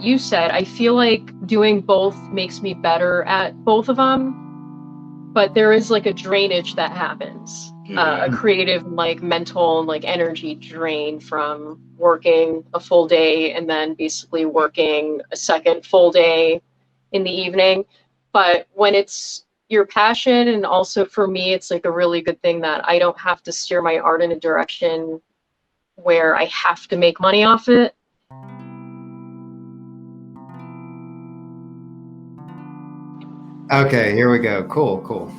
what you said. I feel like doing both makes me better at both of them, but there is like a drainage that happens, a creative, like mental, like energy drain from working a full day and then basically working a second full day in the evening. But when it's your passion, and also for me, it's like a really good thing that I don't have to steer my art in a direction where I have to make money off it. Okay, here we go. Cool.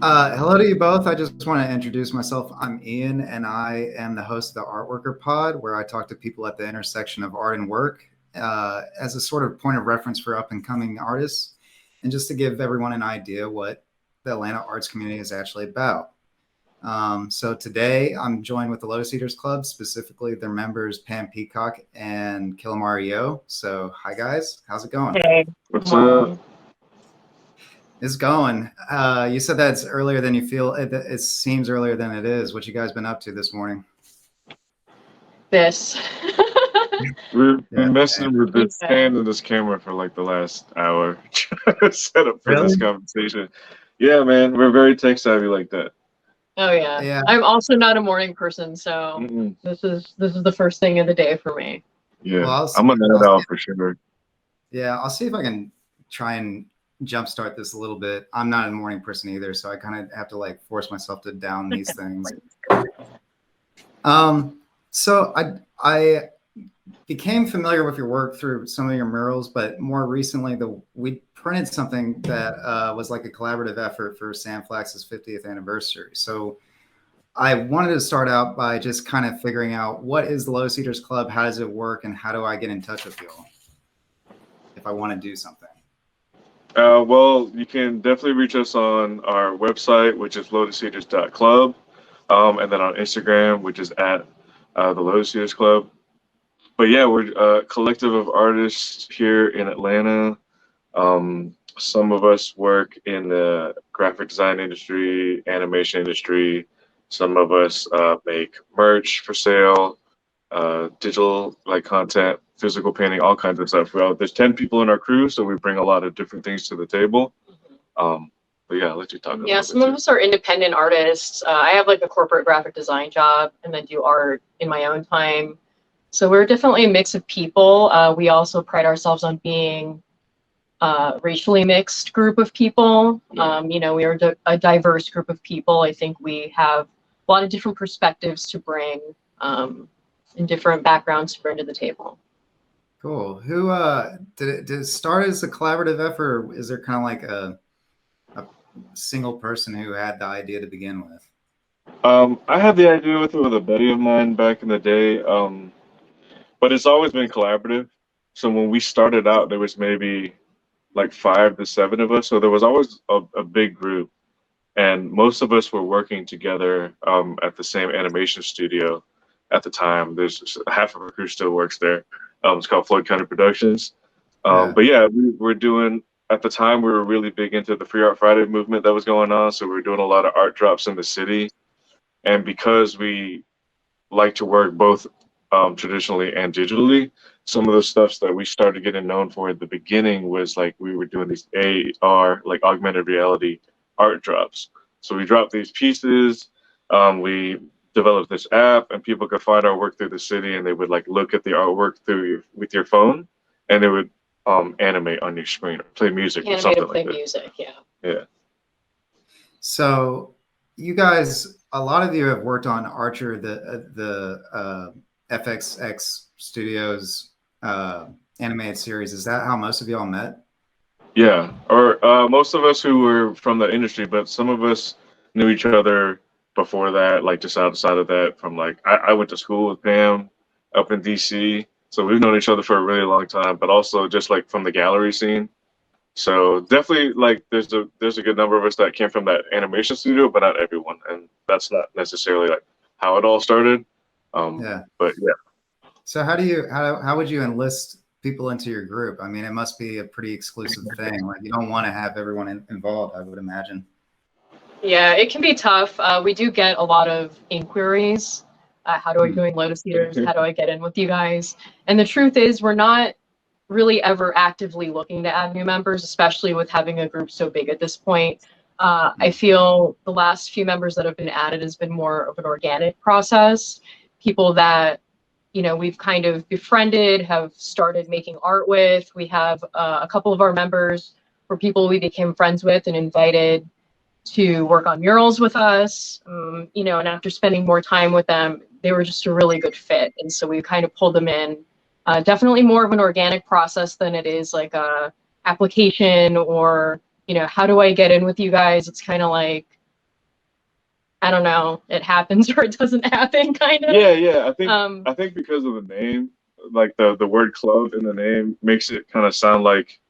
Hello to you both. I just want to introduce myself. I'm Ian, and I am the host of the Artworker Pod, where I talk to people at the intersection of art and work as a sort of point of reference for up-and-coming artists, and just to give everyone an idea what the Atlanta arts community is actually about. So today I'm joined with the Lotus Eaters Club, specifically their members Pam Peacock and Killamari Yo. So hi guys, how's it going? Hey. What's up? It's going. You said that it's earlier than you feel. It seems earlier than it is. What you guys been up to this morning? This. We've been messing with this stand and this camera for like the last hour. Set up for this conversation. Yeah, man, we're very tech savvy like that. Oh yeah. I'm also not a morning person, so this is the first thing of the day for me. Yeah, well, I'm a night owl for sure. Yeah, I'll see if I can try and jumpstart this a little bit. I'm not a morning person either, so I kind of have to like force myself to down these things. So I became familiar with your work through some of your murals, but more recently we printed something that was like a collaborative effort for Sam Flax's 50th anniversary. So I wanted to start out by just kind of figuring out what is the Lotus Eaters Club, how does it work, and how do I get in touch with you all if I want to do something? Well, you can definitely reach us on our website, which is lotuseaters.club, and then on Instagram, which is at the Lotus Eaters Club. But yeah, we're a collective of artists here in Atlanta. Some of us work in the graphic design industry, animation industry. Some of us make merch for sale, digital like content, physical painting, all kinds of stuff. Well, there's 10 people in our crew, so we bring a lot of different things to the table. But yeah, I'll let you talk. Yeah, some of us are independent artists. I have like a corporate graphic design job and then do art in my own time. So we're definitely a mix of people. We also pride ourselves on being a racially mixed group of people. You know, we are a diverse group of people. I think we have a lot of different perspectives to bring and different backgrounds to bring to the table. Cool. Who did it start as a collaborative effort, or is there kind of like a single person who had the idea to begin with? I had the idea with a buddy of mine back in the day, but it's always been collaborative. So when we started out, there was maybe like 5 to 7 of us. So there was always a big group, and most of us were working together at the same animation studio at the time. There's half of our crew still works there. It's called Floyd County Productions. But yeah, we were doing, at the time, we were really big into the Free Art Friday movement that was going on. So we were doing a lot of art drops in the city. And because we like to work both traditionally and digitally, some of the stuff that we started getting known for at the beginning was like we were doing these AR, like augmented reality art drops. So we dropped these pieces. We developed this app, and people could find our work through the city, and they would like look at the artwork with your phone, and they would animate on your screen or play music or something like that. Music, yeah. Yeah. So you guys, a lot of you have worked on Archer, the FXX Studios animated series. Is that how most of y'all met? Yeah, or most of us who were from the industry, but some of us knew each other before that, like just outside of that. From like, I went to school with Pam up in DC, so we've known each other for a really long time. But also just like from the gallery scene. So definitely, like there's a good number of us that came from that animation studio, but not everyone, and that's not necessarily like how it all started. Yeah. But yeah. So how would you enlist people into your group? I mean, it must be a pretty exclusive thing. Like you don't want to have everyone involved, I would imagine. Yeah, it can be tough. We do get a lot of inquiries. How do I join Lotus Eaters? How do I get in with you guys? And the truth is, we're not really ever actively looking to add new members, especially with having a group so big at this point. I feel the last few members that have been added has been more of an organic process. People that, you know, we've kind of befriended, have started making art with. We have a couple of our members were people we became friends with and invited to work on murals with us. You know, and after spending more time with them, they were just a really good fit. And so we kind of pulled them in. Definitely more of an organic process than it is like a application or, you know, how do I get in with you guys? It's kind of like, I don't know, it happens or it doesn't happen, kind of. Yeah. I think because of the name, like the word club in the name makes it kind of sound like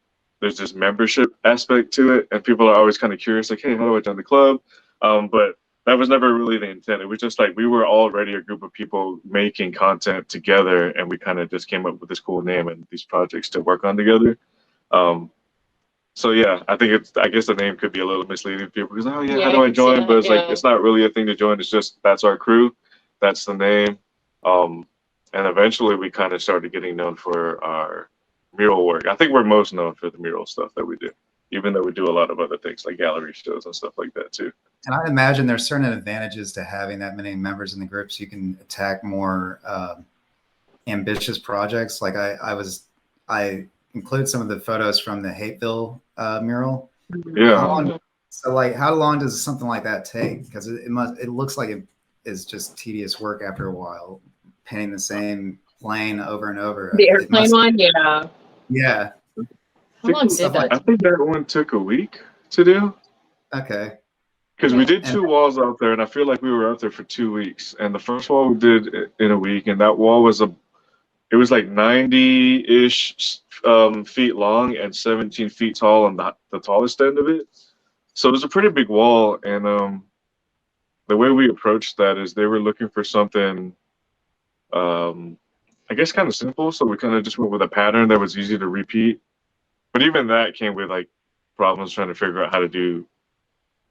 there's this membership aspect to it, and people are always kind of curious, like, hey, how do I join the club? But that was never really the intent. It was just like we were already a group of people making content together, and we kind of just came up with this cool name and these projects to work on together. So yeah, I guess the name could be a little misleading to people because, oh yeah, how do I join? But it's like it's not really a thing to join. It's just that's our crew, that's the name. And eventually we kind of started getting known for our mural work. I think we're most known for the mural stuff that we do, even though we do a lot of other things like gallery shows and stuff like that too. And I imagine there's certain advantages to having that many members in the group, so you can attack more ambitious projects. Like I include some of the photos from the Hateville mural. Yeah. How long does something like that take? Because it looks like it is just tedious work after a while, painting the same plane over and over. The airplane one, yeah. Yeah. How long did that? I think that one took a week to do. Okay. Because we did 2 walls out there, and I feel like we were out there for 2 weeks. And the first wall we did in a week, and that wall was it was like 90-ish feet long and 17 feet tall on the tallest end of it. So it was a pretty big wall, and the way we approached that is they were looking for something, I guess, kind of simple. So we kind of just went with a pattern that was easy to repeat. But even that came with like problems trying to figure out how to do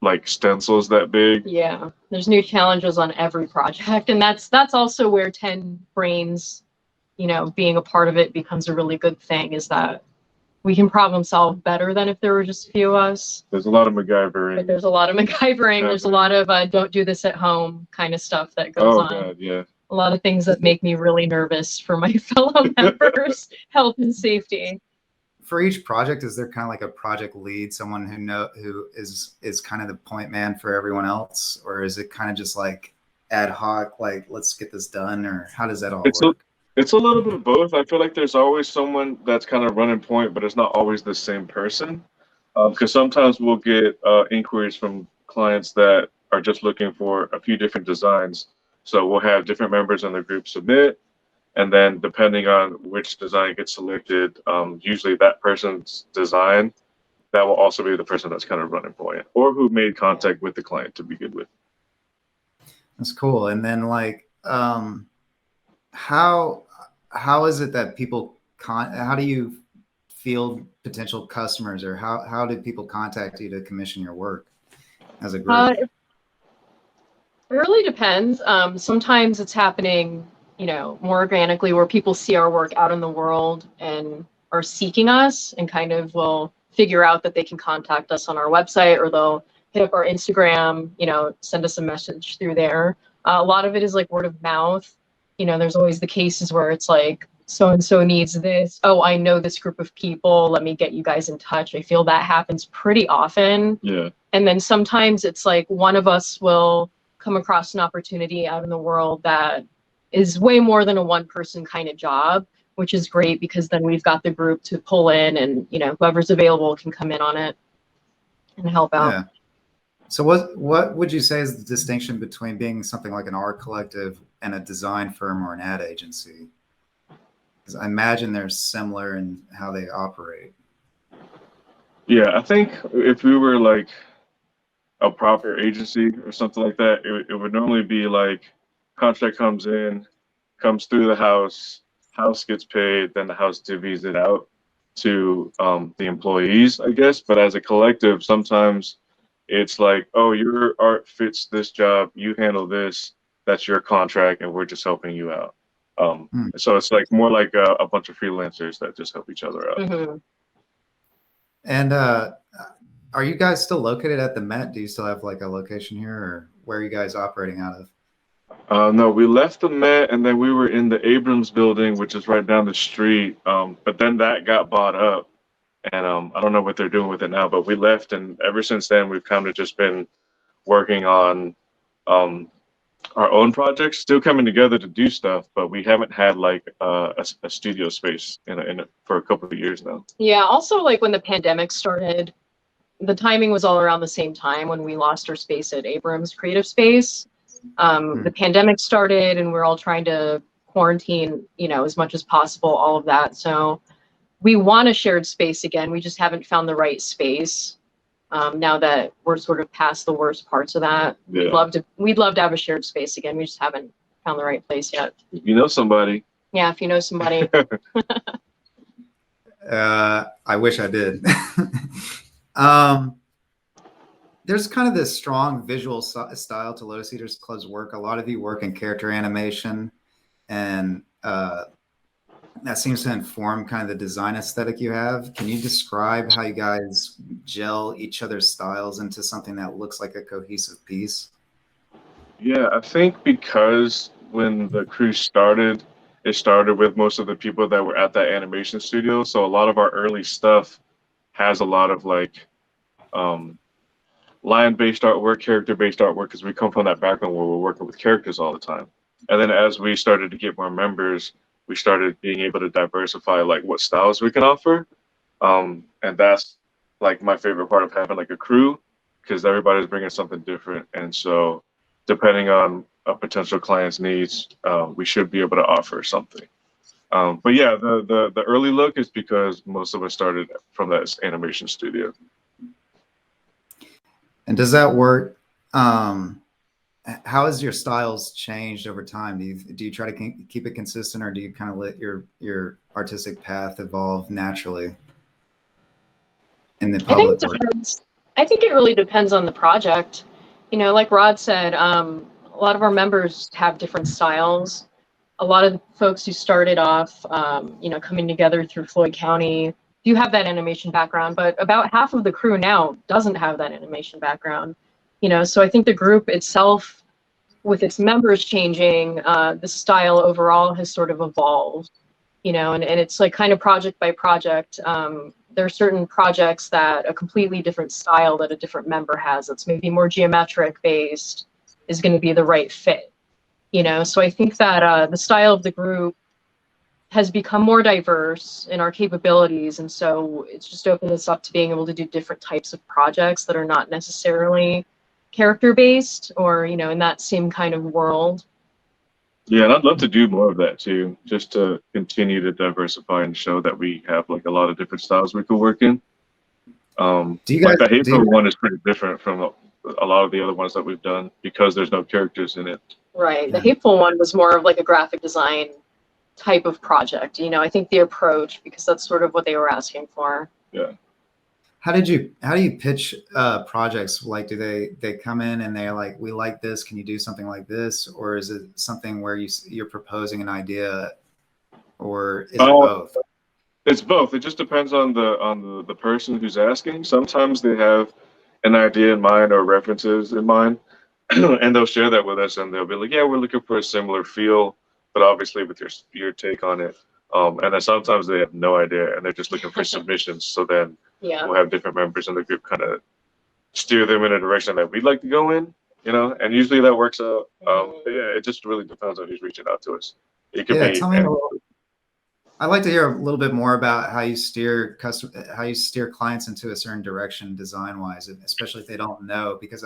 like stencils that big. Yeah, there's new challenges on every project, and that's also where 10 brains, you know, being a part of it becomes a really good thing, is that we can problem solve better than if there were just a few of us. There's a lot of MacGyvering. But there's a lot of MacGyvering. There's a lot of don't do this at home kind of stuff that goes on. God, yeah. A lot of things that make me really nervous for my fellow members' health and safety. For each project, is there kind of like a project lead, someone who is kind of the point man for everyone else, or is it kind of just like ad hoc, like let's get this done, or how does that all work? It's a little bit of both. I feel like there's always someone that's kind of running point, but it's not always the same person. Because sometimes we'll get inquiries from clients that are just looking for a few different designs. So we'll have different members in the group submit, and then depending on which design gets selected, usually that person's design, that will also be the person that's kind of running point, or who made contact with the client to begin with. That's cool. And then like, how is it that people how do you field potential customers, or how do people contact you to commission your work as a group? It really depends. Sometimes it's happening, you know, more organically, where people see our work out in the world and are seeking us and kind of will figure out that they can contact us on our website, or they'll hit up our Instagram, you know, send us a message through there. A lot of it is like word of mouth. You know, there's always the cases where it's like, so-and-so needs this. Oh, I know this group of people. Let me get you guys in touch. I feel that happens pretty often. Yeah. And then sometimes it's like one of us will come across an opportunity out in the world that is way more than a one-person kind of job, which is great because then we've got the group to pull in, and, you know, whoever's available can come in on it and help out. Yeah. So what would you say is the distinction between being something like an art collective and a design firm or an ad agency? Because I imagine they're similar in how they operate. Yeah, I think if we were like a proper agency or something like that, it would normally be like contract comes in, comes through the house gets paid, then the house divvies it out to the employees, I guess. But as a collective, sometimes it's like, oh, your art fits this job, you handle this, that's your contract, and we're just helping you out. Hmm. So it's like more like a bunch of freelancers that just help each other out. Mm-hmm. And are you guys still located at the Met? Do you still have like a location here, or where are you guys operating out of? No, we left the Met, and then we were in the Abrams building, which is right down the street. But then that got bought up, and I don't know what they're doing with it now. But we left, and ever since then, we've kind of just been working on our own projects, still coming together to do stuff. But we haven't had like a studio space for a couple of years now. Yeah. Also, like when the pandemic started, the timing was all around the same time when we lost our space at Abrams Creative Space. The pandemic started, and we're all trying to quarantine, as much as possible, all of that. So we want a shared space again. We just haven't found the right space. Now that we're sort of past the worst parts of that, Yeah. we'd love to have a shared space again. We just haven't found the right place yet. You know somebody. Yeah, if you know somebody. I wish I did. There's kind of this strong visual style to Lotus Eaters Club's work. A lot of you work in character animation, and that seems to inform kind of the design aesthetic you have. Can you describe how you guys gel each other's styles into something that looks like a cohesive piece? Yeah, I think because when the crew started, it started with most of the people that were at that animation studio. So a lot of our early stuff has a lot of like line-based artwork, character-based artwork, because we come from that background where we're working with characters all the time. And then as we started to get more members, we started being able to diversify like what styles we can offer. And that's like my favorite part of having like a crew, because everybody's bringing something different. And so depending on a potential client's needs, we should be able to offer something. But yeah, the early look is because most of us started from that animation studio. And does that work? How has your styles changed over time? Do you try to keep it consistent, or do you kind of let your artistic path evolve naturally in the public work? I think it really depends on the project. Like Rod said, a lot of our members have different styles. A lot of the folks who started off, coming together through Floyd County do have that animation background, but about half of the crew now doesn't have that animation background. So I think the group itself, with its members changing, the style overall has sort of evolved, and it's like kind of project by project. There are certain projects that a completely different style that a different member has that's maybe more geometric based is going to be the right fit, So I think that the style of the group has become more diverse in our capabilities, and so it's just opened us up to being able to do different types of projects that are not necessarily character based or in that same kind of world. Yeah, and I'd love to do more of that too, just to continue to diversify and show that we have like a lot of different styles we could work in. Do you guys, like the Hateful one is pretty different from a lot of the other ones that we've done because there's no characters in it. Right. Yeah. The Hateful one was more of like a graphic design type of project. I think the approach, because that's sort of what they were asking for. Yeah. How do you pitch projects? Like, do they come in and they're like, we like this, can you do something like this? Or is it something where you're proposing an idea, or is it both? It's both. It just depends on the person who's asking. Sometimes they have an idea in mind or references in mind, and they'll share that with us, and they'll be like, yeah, we're looking for a similar feel, but obviously with your take on it. And then sometimes they have no idea, and they're just looking for submissions. So then we'll have different members in the group kind of steer them in a direction that we'd like to go in, and usually that works out. But yeah, it just really depends on who's reaching out to us. It could be. Tell me I'd like to hear a little bit more about how you steer clients into a certain direction design-wise, especially if they don't know, because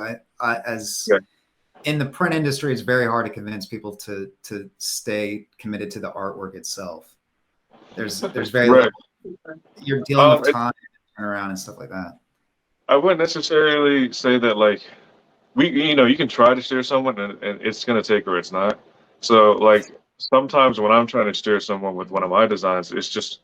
in the print industry, it's very hard to convince people to stay committed to the artwork itself. There's very little, you're dealing with time, turnaround, and stuff like that. I wouldn't necessarily say that like you can try to steer someone and it's gonna take or it's not. So like sometimes when I'm trying to steer someone with one of my designs, it's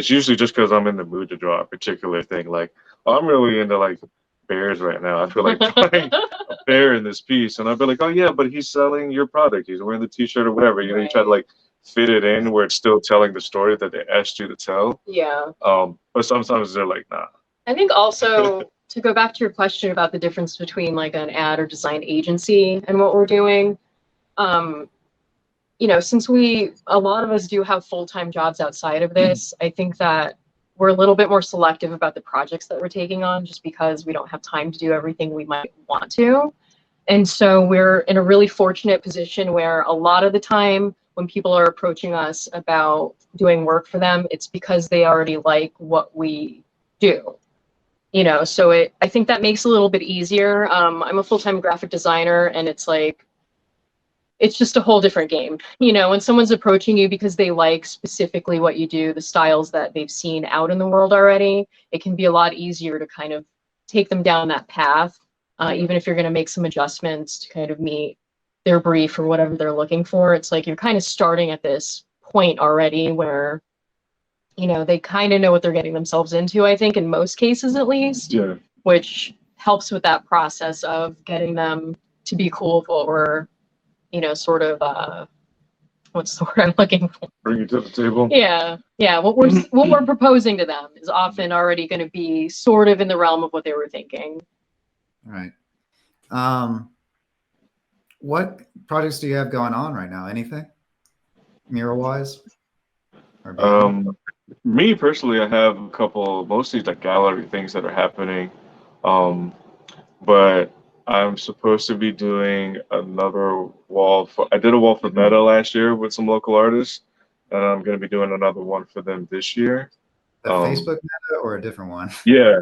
usually just because I'm in the mood to draw a particular thing. Like I'm really into like bears right now. I feel like drawing a bear in this piece, and I'd be like, oh yeah, but he's selling your product. He's wearing the T-shirt or whatever. You know, you try to like fit it in where it's still telling the story that they asked you to tell. Yeah. But sometimes they're like, nah. I think also to go back to your question about the difference between like an ad or design agency and what we're doing, you know, since a lot of us do have full-time jobs outside of this, I think that we're a little bit more selective about the projects that we're taking on just because we don't have time to do everything we might want to. And so we're in a really fortunate position where a lot of the time when people are approaching us about doing work for them, it's because they already like what we do. You know, so I think that makes it a little bit easier. I'm a full-time graphic designer, and it's like, it's just a whole different game. You know, when someone's approaching you because they like specifically what you do, the styles that they've seen out in the world already, it can be a lot easier to kind of take them down that path, even if you're going to make some adjustments to kind of meet their brief or whatever they're looking for. It's like you're kind of starting at this point already where, you know, they kind of know what they're getting themselves into, I think, in most cases at least, which helps with that process of getting them to be cool with what we're, you know, sort of, what's the word I'm looking for? Bring it to the table. Yeah. What we're proposing to them is often already going to be sort of in the realm of what they were thinking. Right. What projects do you have going on right now? Anything mural-wise? Me personally, I have a couple, mostly like gallery things that are happening, but I'm supposed to be doing another wall I did a wall for Meta last year with some local artists, and I'm going to be doing another one for them this year. A Facebook Meta or a different one? Yeah.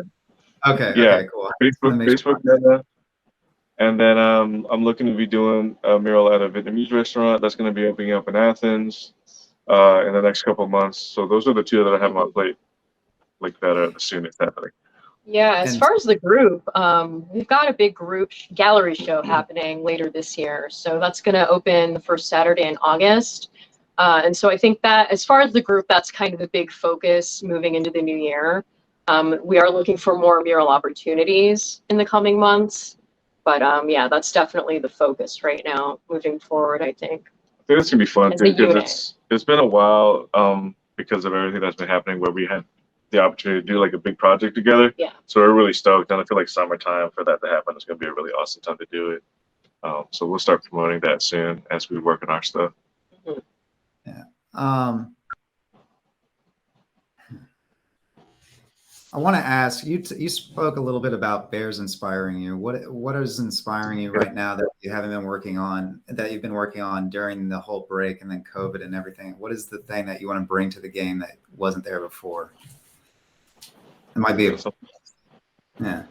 Okay. Yeah. Okay. Cool. Facebook Meta. And then I'm looking to be doing a mural at a Vietnamese restaurant that's going to be opening up in Athens in the next couple of months. So those are the two that I have on my plate, like that are the soonest happening. Yeah, as far as the group, we've got a big group gallery show happening later this year. So that's going to open the first Saturday in August. And so I think that as far as the group, that's kind of the big focus moving into the new year. We are looking for more mural opportunities in the coming months. But yeah, that's definitely the focus right now moving forward, I think. I think it's going to be fun too, because it's been a while because of everything that's been happening where we had the opportunity to do like a big project together. Yeah. So we're really stoked, and I feel like summertime for that to happen is going to be a really awesome time to do it. So we'll start promoting that soon as we work on our stuff. Mm-hmm. Yeah. I want to ask you. You spoke a little bit about bears inspiring you. What is inspiring you right now that you haven't been working on, that you've been working on during the whole break and then COVID and everything? What is the thing that you want to bring to the game that wasn't there before? It might be. Yeah.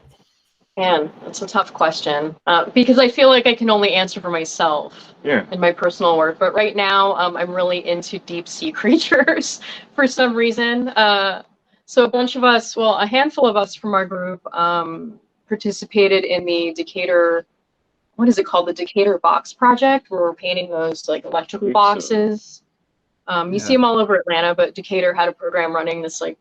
Man, that's a tough question because I feel like I can only answer for myself in my personal work. But right now, I'm really into deep sea creatures for some reason. So a bunch of us, well, a handful of us from our group participated in the Decatur, what is it called? The Decatur Box Project, where we're painting those like electrical boxes. You see them all over Atlanta, but Decatur had a program running, this like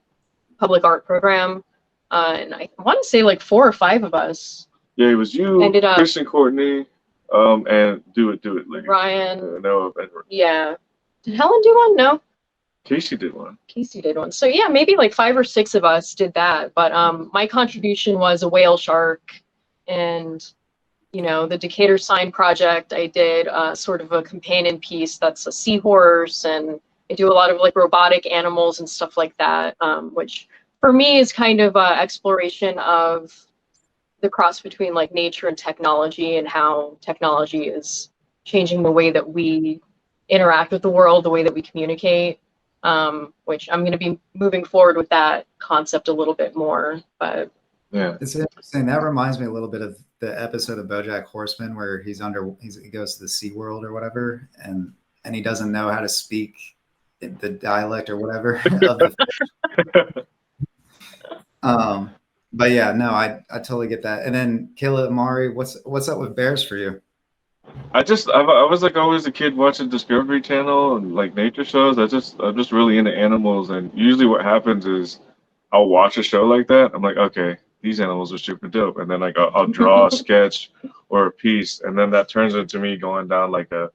public art program. And I want to say like 4 or 5 of us. Yeah, it was you, Chris and Courtney, and Do It, like, Ryan. Noah. Yeah. Did Helen do one? No. Casey did one. So yeah, maybe like 5 or 6 of us did that. But my contribution was a whale shark, and you know, the Decatur Sign Project. I did sort of a companion piece that's a seahorse, and I do a lot of like robotic animals and stuff like that, which for me is kind of exploration of the cross between like nature and technology, and how technology is changing the way that we interact with the world, the way that we communicate. Which I'm going to be moving forward with that concept a little bit more. But yeah, it's interesting. That reminds me a little bit of the episode of BoJack Horseman where he goes to the SeaWorld or whatever, and he doesn't know how to speak the dialect or whatever of the but yeah, no, I totally get that. And then Killamari, what's up with bears for you? I was like always a kid watching Discovery Channel and like nature shows. I'm just really into animals, and usually what happens is I'll watch a show like that. I'm like, okay, these animals are super dope. And then like I'll draw a sketch or a piece, and then that turns into me going down like a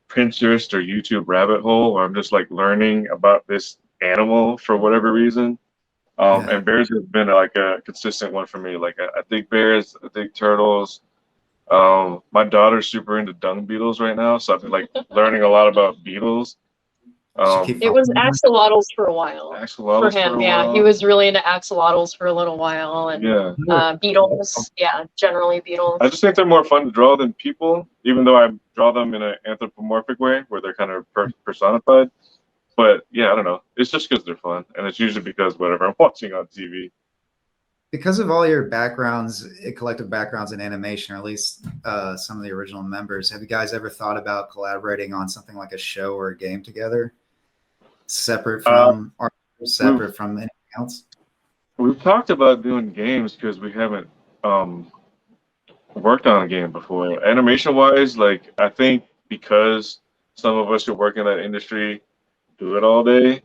Pinterest or YouTube rabbit hole where I'm just like learning about this animal for whatever reason. Yeah. And bears has been like a consistent one for me. Like I think bears, I think turtles. My daughter's super into dung beetles right now, so I've been like learning a lot about beetles. Should keep It was following them. axolotls for a while. For Axolotls for him, a yeah, while. he was really into axolotls for a little while, and Yeah. beetles, yeah, generally beetles. I just think they're more fun to draw than people, even though I draw them in an anthropomorphic way where they're kind of personified. But yeah, I don't know. It's just because they're fun, and it's usually because whatever I'm watching on TV. Because of all your backgrounds, collective backgrounds in animation, or at least some of the original members, have you guys ever thought about collaborating on something like a show or a game together, separate from art, separate from anything else? We've talked about doing games because we haven't worked on a game before. Animation wise, like I think because some of us who work in that industry do it all day,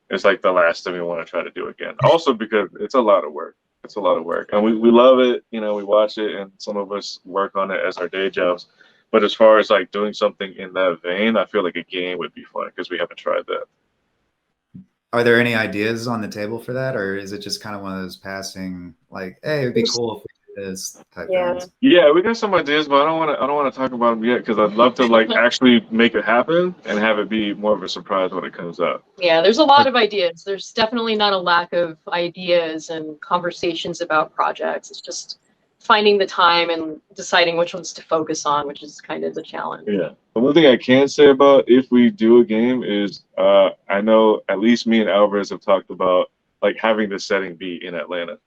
it's like the last thing we want to try to do again. Also because it's a lot of work. It's a lot of work. And we love it, you know, we watch it and some of us work on it as our day jobs. But as far as like doing something in that vein, I feel like a game would be fun because we haven't tried that. Are there any ideas on the table for that, or is it just kind of one of those passing, like, hey, it'd be cool if we did this type things? Yeah, we got some ideas, but I don't want to talk about them yet because I'd love to like actually make it happen and have it be more of a surprise when it comes out. Yeah, there's a lot of ideas. There's definitely not a lack of ideas and conversations about projects. It's just finding the time and deciding which ones to focus on, which is kind of the challenge. Yeah. The one thing I can say about if we do a game is I know at least me and Alvarez have talked about like having the setting be in Atlanta.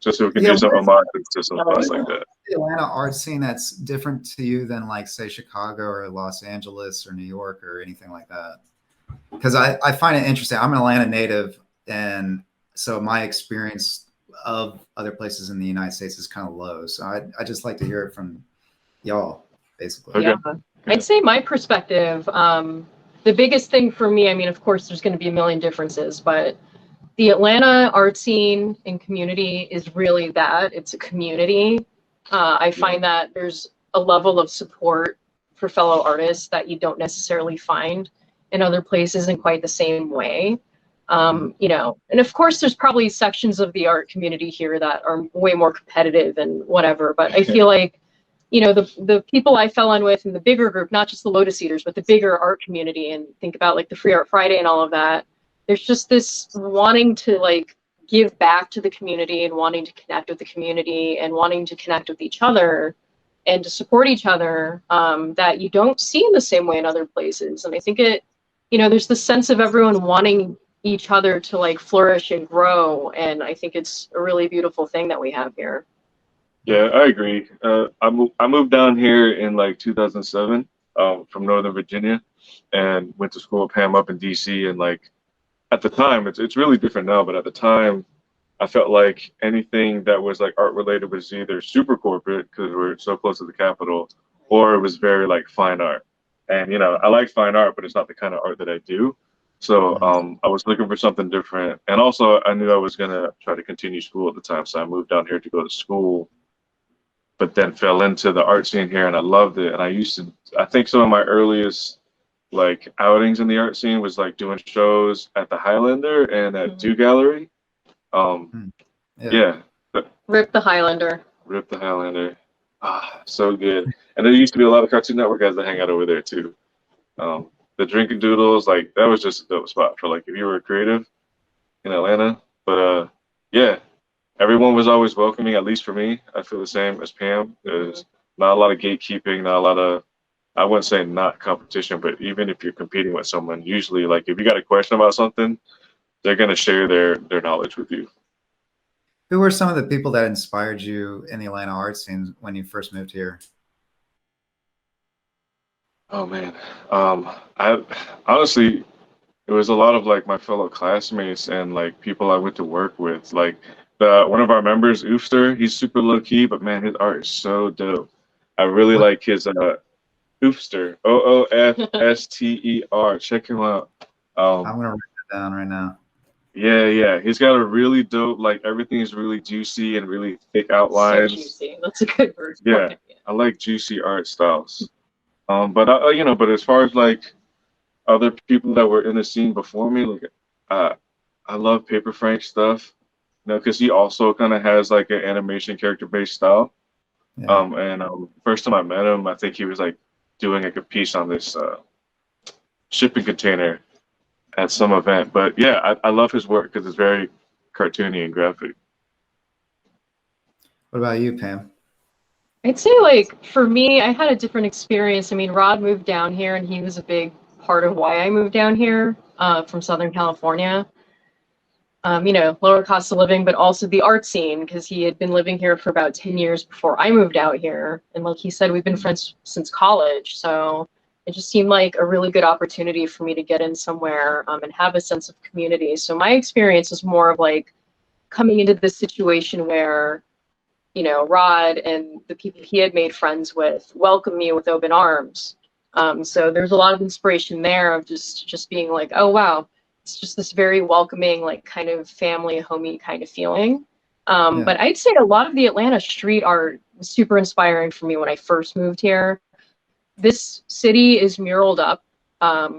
Just so we can do some homages to some spots like that. The Atlanta art scene that's different to you than like say Chicago or Los Angeles or New York or anything like that? Because I find it interesting. I'm an Atlanta native, and so my experience of other places in the United States is kind of low. So I just like to hear it from y'all, basically. Yeah, I'd say my perspective, the biggest thing for me, I mean, of course, there's going to be a million differences, but the Atlanta art scene and community is really that. It's a community. I find that there's a level of support for fellow artists that you don't necessarily find in other places in quite the same way. You know, and of course, there's probably sections of the art community here that are way more competitive and whatever, but I feel like, you know, the people I fell in with in the bigger group, not just the Lotus Eaters, but the bigger art community, and think about like the Free Art Friday and all of that, there's just this wanting to like give back to the community and wanting to connect with the community and wanting to connect with each other and to support each other that you don't see in the same way in other places. And I think it, you know, there's this sense of everyone wanting each other to like flourish and grow. And I think it's a really beautiful thing that we have here. Yeah, I agree. I moved down here in like 2007 from Northern Virginia and went to school with Pam up in DC. And like at the time, it's really different now, but at the time, I felt like anything that was like art related was either super corporate because we're so close to the capital, or it was very like fine art. And you know, I like fine art, but it's not the kind of art that I do. So I was looking for something different. And also I knew I was gonna try to continue school at the time. So I moved down here to go to school, but then fell into the art scene here and I loved it. And I think some of my earliest like outings in the art scene was like doing shows at the Highlander and at Do Gallery. Yeah. Rip the Highlander. Rip the Highlander. Ah, so good. And there used to be a lot of Cartoon Network guys that hang out over there too. The Drinking Doodles, like that was just a dope spot for like if you were a creative in Atlanta. But yeah, everyone was always welcoming, at least for me. I feel the same as Pam. There's not a lot of gatekeeping, not a lot of, I wouldn't say not competition, but even if you're competing with someone, usually like if you got a question about something, they're gonna share their knowledge with you. Who were some of the people that inspired you in the Atlanta art scene when you first moved here? Oh man, I honestly, it was a lot of like my fellow classmates and like people I went to work with. Like one of our members, Oofster, he's super low key, but man, his art is so dope. I really like his Oofster, OOFSTER. Check him out. I'm gonna write that down right now. Yeah. He's got a really dope, like everything is really juicy and really thick So outlines. juicy. That's a good word for Yeah, it. Yeah. I like juicy art styles. But but as far as like other people that were in the scene before me, like uh, I love Paper Frank stuff. Because he also kind of has like an animation character based style. Yeah. And first time I met him, I think he was like doing like a piece on this shipping container at some event. But yeah, I love his work because it's very cartoony and graphic. What about you, Pam? I'd say like for me, I had a different experience. I mean, Rod moved down here, and he was a big part of why I moved down here from Southern California. Lower cost of living, but also the art scene, because he had been living here for about 10 years before I moved out here. And like he said, we've been friends since college. So it just seemed like a really good opportunity for me to get in somewhere and have a sense of community. So my experience was more of like coming into this situation where, Rod and the people he had made friends with welcomed me with open arms. So there's a lot of inspiration there of just being like, oh wow, it's just this very welcoming, like kind of family, homey kind of feeling. Yeah. But I'd say a lot of the Atlanta street art was super inspiring for me when I first moved here. This city is muraled up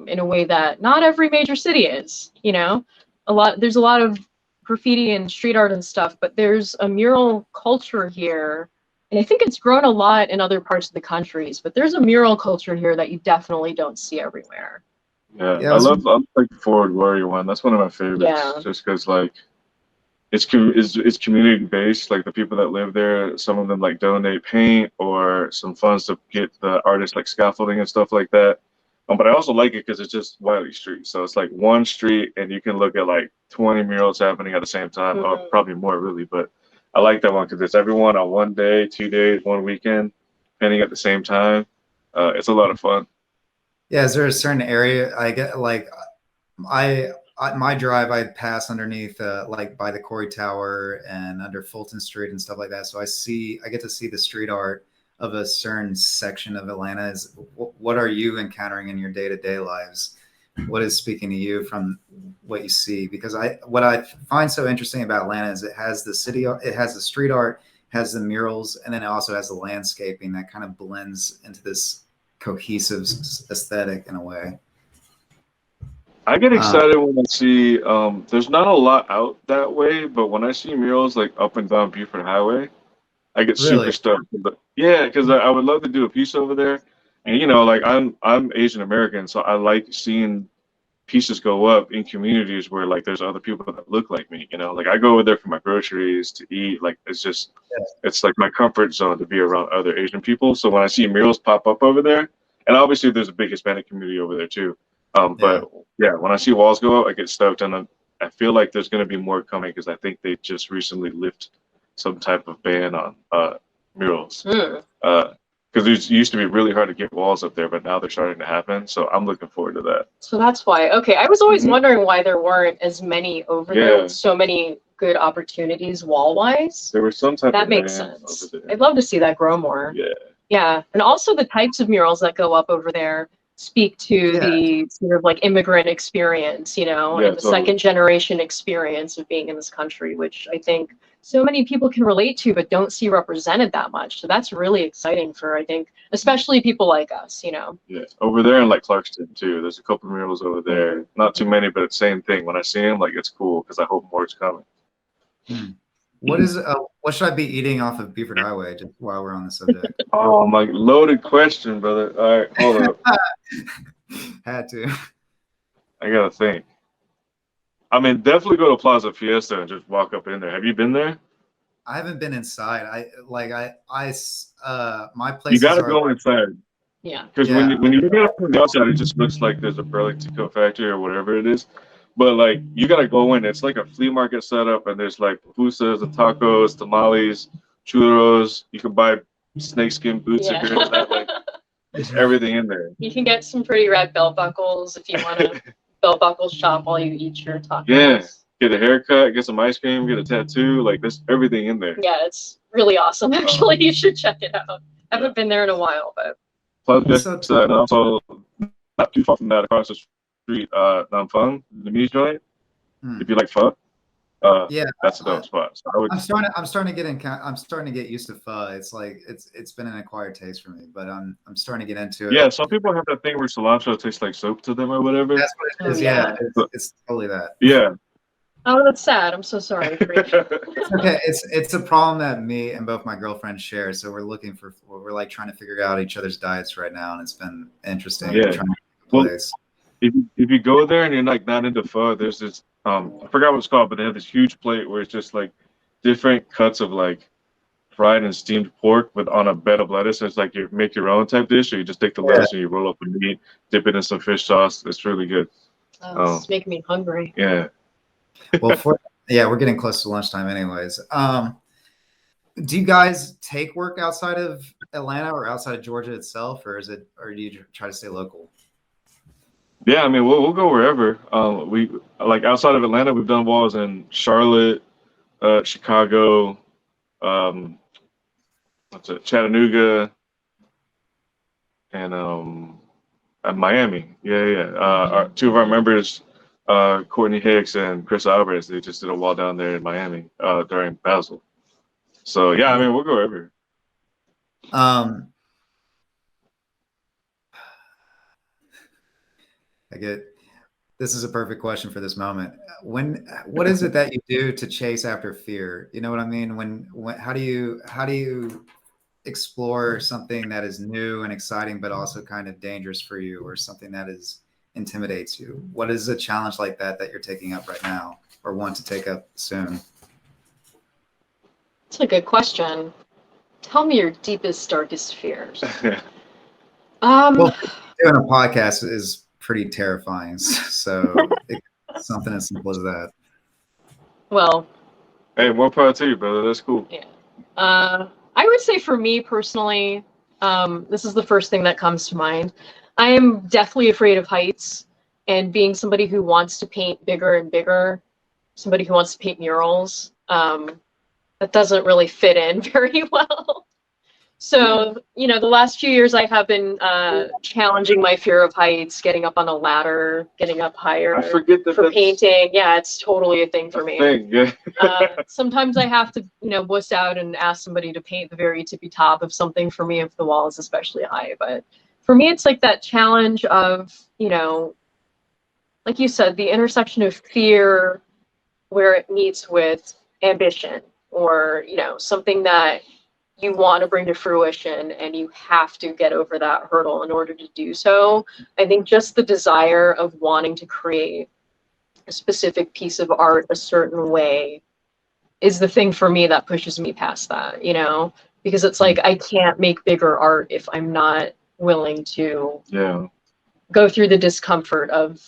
in a way that not every major city is. There's a lot of graffiti and street art and stuff, but there's a mural culture here. And I think it's grown a lot in other parts of the countries, but there's a mural culture here that you definitely don't see everywhere. Yeah, Yeah, I was, I like the Forward Warrior one. That's one of my favorites. Yeah. Just because like it's community based. Like the people that live there, some of them like donate paint or some funds to get the artists like scaffolding and stuff like that. But I also like it because it's just Wiley Street, so it's like one street and you can look at like 20 murals happening at the same time, or probably more really. But I like that one because it's everyone on one day, 2 days, one weekend, painting at the same time. It's a lot of fun. yeah, is there a certain area I get like my drive I pass underneath like by the Corey Tower and under Fulton Street and stuff like that. So I get to see the street art of a certain section of Atlanta. What are you encountering in your day-to-day lives? What is speaking to you from what you see? Because what I find so interesting about Atlanta is it has the city, it has the street art, has the murals, and then it also has the landscaping that kind of blends into this cohesive aesthetic in a way. I get Um, excited when I see there's not a lot out that way, but when I see murals like up and down Buford Highway, I get super really? stoked. But yeah, because I would love to do a piece over there, and like I'm Asian American, so I like seeing pieces go up in communities where like there's other people that look like me. Like I go over there for my groceries to eat. Like it's like my comfort zone to be around other Asian people. So when I see murals pop up over there, and obviously there's a big Hispanic community over there too. Yeah. But yeah, when I see walls go up, I get stoked, and I feel like there's going to be more coming because I think they just recently lifted some type of ban on murals. Because it used to be really hard to get walls up there, but now they're starting to happen. So I'm looking forward to that. So that's why. Okay, I was always wondering why there weren't as many over there with so many good opportunities wall-wise. There was some type That of makes ban sense. over there. I'd love to see that grow more. Yeah. Yeah, and also the types of murals that go up over there speak to the sort of like immigrant experience, and the second generation experience of being in this country, which I think so many people can relate to but don't see represented that much. So that's really exciting for, I think, especially people like us. Yeah, over there in like Clarkston too. There's a couple murals over there. Not too many, but it's same thing. When I see them, like it's cool because I hope more is coming. What should I be eating off of Buford Highway just while we're on the subject? Oh my, loaded question, brother. All right, hold up. Had to. I gotta think. I mean, definitely go to Plaza Fiesta and just walk up in there. Have you been there? I haven't been inside. My You places gotta are go like, inside. Yeah. Because when you look at it from the outside, it just looks like there's a Burlington Coat factory or whatever it is. But like you gotta go in. It's like a flea market setup, and there's like pupusas, and tacos, tamales, churros. You can buy snakeskin boots if you're into that. Like there's everything in there. You can get some pretty rad belt buckles if you want to belt buckle shop while you eat your tacos. Yeah. Get a haircut, get some ice cream, get a tattoo. Like there's everything in there. Yeah, it's really awesome. Actually, you should check it out. I haven't been there in a while, but. And also not too far from that, across the street, Namfang, the music joint. Hmm. If you like pho, Yeah, that's a dope spot. So I'm starting to get used to pho. It's like it's been an acquired taste for me, but I'm starting to get into it. yeah, some people have that thing where cilantro tastes like soap to them or whatever. That's what it Oh is. Yeah, But, it's totally that. yeah. Oh, that's sad. I'm so sorry for you. It's okay. It's a problem that me and both my girlfriends share. So we're like trying to figure out each other's diets right now, and it's been interesting Yeah. trying to Well, place. if you go there and you're like not into pho, there's this I forgot what it's called, but they have this huge plate where it's just like different cuts of like fried and steamed pork with on a bed of lettuce. It's like you make your own type dish, or you just take the Yeah. lettuce and you roll up the meat, dip it in some fish sauce. It's really good. Oh, this is making me hungry. Yeah. Well, yeah, we're getting close to lunchtime, anyways. Do you guys take work outside of Atlanta or outside of Georgia itself, or do you try to stay local? Yeah, I mean, we'll go wherever. We like outside of Atlanta, we've done walls in Charlotte, Chicago, um, Chattanooga, and Miami. Yeah. Two of our members, Courtney Hicks and Chris Alvarez, they just did a wall down there in Miami during Basel. So yeah, I mean, we'll go wherever. This is a perfect question for this moment. What is it that you do to chase after fear? You know what I mean? How do you explore something that is new and exciting, but also kind of dangerous for you, or something that intimidates you? What is a challenge like that you're taking up right now, or want to take up soon? That's a good question. Tell me your deepest, darkest fears. Well, doing a podcast is pretty terrifying, so it's something as simple as that. Well, Hey, more power to you, brother. That's cool. yeah. I would say for me personally, this is the first thing that comes to mind. I am deathly afraid of heights, and being somebody who wants to paint bigger and bigger, somebody who wants to paint murals, that doesn't really fit in very well. So, the last few years I have been challenging my fear of heights, getting up on a ladder, getting up higher I forget that for painting. Yeah, it's totally a thing for me. Yeah. Sometimes I have to, wuss out and ask somebody to paint the very tippy top of something for me if the wall is especially high. But for me, it's like that challenge of, like you said, the intersection of fear where it meets with ambition, or, something that you want to bring to fruition and you have to get over that hurdle in order to do so. I think just the desire of wanting to create a specific piece of art a certain way is the thing for me that pushes me past that, because it's like I can't make bigger art if I'm not willing to go through the discomfort of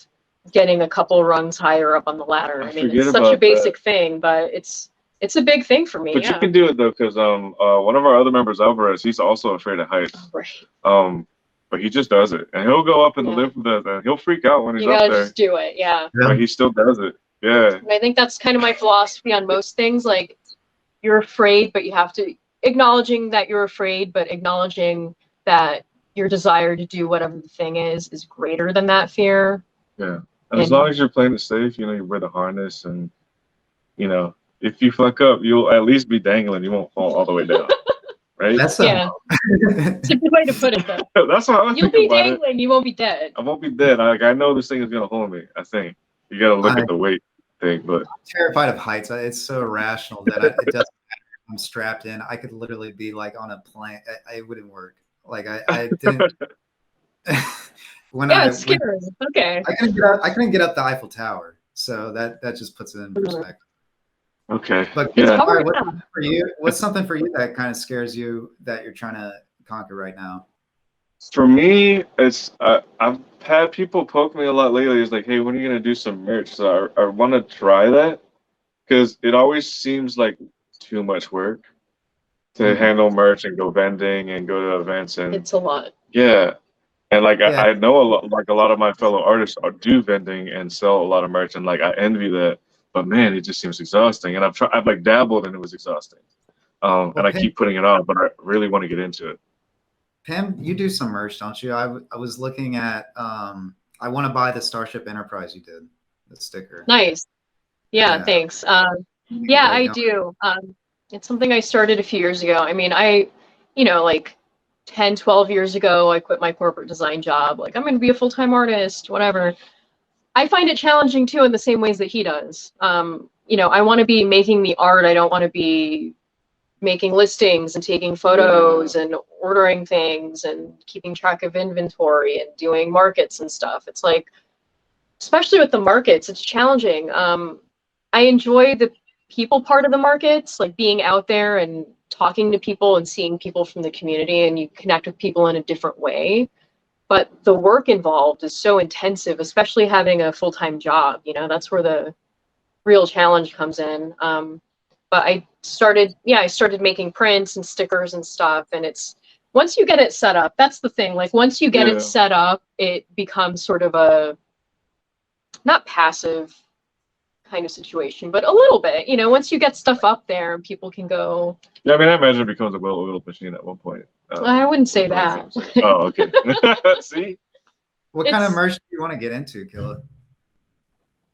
getting a couple rungs higher up on the ladder. I mean, it's such a basic thing, but it's a big thing for me. But you can do it though, because one of our other members, Alvarez, he's also afraid of heights. Right. But he just does it, and he'll go up and lift the. He'll freak out when he's up there. Just do it, yeah. But he still does it. Yeah. And I think that's kind of my philosophy on most things. Like, you're afraid, but you have to acknowledging that you're afraid, but acknowledging that your desire to do whatever the thing is greater than that fear. Yeah, and as long as you're playing it safe, you wear the harness, and if you fuck up, you'll at least be dangling. You won't fall all the way down, right? That's It's a good way to put it, though. That's how I You'll think be about dangling. You won't be dead. I won't be dead. I know this thing is gonna hold me. I think you gotta look at the weight thing, but I'm terrified of heights. It's so irrational that it doesn't matter if I'm strapped in. I could literally be like on a plane. It wouldn't work. Like I didn't. It's scary. Okay. I couldn't get up the Eiffel Tower, so that just puts it in perspective. Okay. But what's something for you that kind of scares you that you're trying to conquer right now? For me, it's I've had people poke me a lot lately. It's like, hey, when are you gonna do some merch? So I want to try that, because it always seems like too much work to handle merch and go vending and go to events, and it's a lot. Yeah. And I know a lot of my fellow artists do vending and sell a lot of merch, and I envy that. But man, it just seems exhausting. And I've dabbled, and it was exhausting. And I keep putting it off, but I really want to get into it. Pam, you do some merch, don't you? I was looking at I want to buy the Starship Enterprise you did, the sticker. Nice. Yeah, thanks. Yeah, I do. It's something I started a few years ago. I mean, like 10, 12 years ago, I quit my corporate design job. Like, I'm going to be a full-time artist, whatever. I find it challenging too in the same ways that he does. I want to be making the art. I don't want to be making listings and taking photos and ordering things and keeping track of inventory and doing markets and stuff. It's like, especially with the markets, it's challenging. I enjoy the people part of the markets, like being out there and talking to people and seeing people from the community, and you connect with people in a different way. But the work involved is so intensive, especially having a full-time job. That's where the real challenge comes in. But I started making prints and stickers and stuff. And once you get it set up, that's the thing. Like once you get it set up, it becomes sort of a, not passive kind of situation, but a little bit, once you get stuff up there and people can go. Yeah, I mean, I imagine it becomes a well-oiled machine at one point. I wouldn't say that. Oh, okay. See? What kind of merch do you want to get into, Killa?